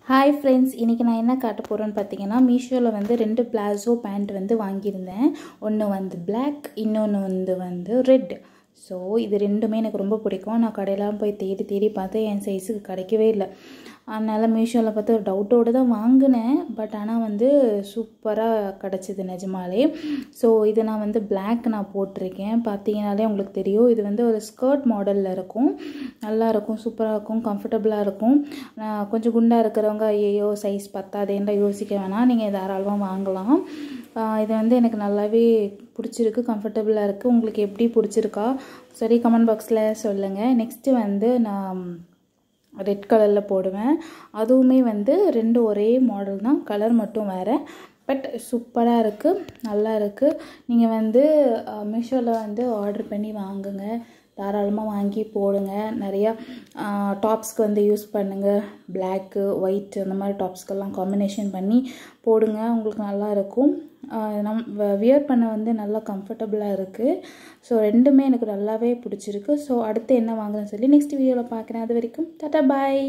Hi friends, இன்றைக்கி நான் என்ன காட்ட போகிறேன்னு பார்த்தீங்கன்னா, மீஷோவில் வந்து 2 பிளாசோ பேண்ட் வந்து வாங்கியிருந்தேன். ஒன்று வந்து பிளாக், இன்னொன்று வந்து ரெட். ஸோ இது ரெண்டுமே எனக்கு ரொம்ப பிடிக்கும். நான் கடையெல்லாம் போய் தேடி தேடி பார்த்தேன், என் சைஸுக்கு கிடைக்கவே இல்லை. அதனால் மீஷோவில் பார்த்து ஒரு டவுட்டோடு தான் வாங்கினேன். பட் ஆனால் வந்து சூப்பராக கிடச்சிது நிஜமாலே. ஸோ இது நான் வந்து பிளாக் நான் போட்டிருக்கேன். பார்த்தீங்கனாலே உங்களுக்கு தெரியும். இது வந்து ஒரு ஸ்கர்ட் மாடலில் இருக்கும். நல்லாயிருக்கும், சூப்பராக இருக்கும், கம்ஃபர்டபுளாக இருக்கும். கொஞ்சம் குண்டாக இருக்கிறவங்க ஐயோ சைஸ் பத்தாதேன்னு யோசிக்க வேணாம், நீங்கள் தாராளமாக வாங்கலாம். இது வந்து எனக்கு நல்லாவே பிடிச்சிருக்கு, கம்ஃபர்டபுளாக இருக்குது. உங்களுக்கு எப்படி பிடிச்சிருக்கா சரி கமெண்ட் பாக்ஸில் சொல்லுங்கள். நெக்ஸ்ட்டு வந்து நான் ரெட் கலரில் போடுவேன். அதுவுமே வந்து 2 ஒரே மாடல் தான், கலர் மட்டும் வேறு. பட் சூப்பராக இருக்குது, நல்லா இருக்குது. நீங்கள் வந்து மீஷோவில் வந்து ஆர்டர் பண்ணி வாங்குங்க, தாராளமாக வாங்கி போடுங்க. நிறையா டாப்ஸ்க்கு வந்து யூஸ் பண்ணுங்கள். பிளாக்கு, ஒயிட் அந்த மாதிரி டாப்ஸ்க்கெல்லாம் காம்பினேஷன் பண்ணி போடுங்க, உங்களுக்கு நல்லாயிருக்கும். வியர் பண்ண வந்து நல்லா கம்ஃபர்டபுளாக இருக்குது. ஸோ ரெண்டுமே எனக்கு நல்லாவே பிடிச்சிருக்கு. ஸோ அடுத்து என்ன வாங்குறேன்னு சொல்லி நெக்ஸ்ட் வீடியோவில் பார்க்குறேன். அது வரைக்கும் டாடா பாய்.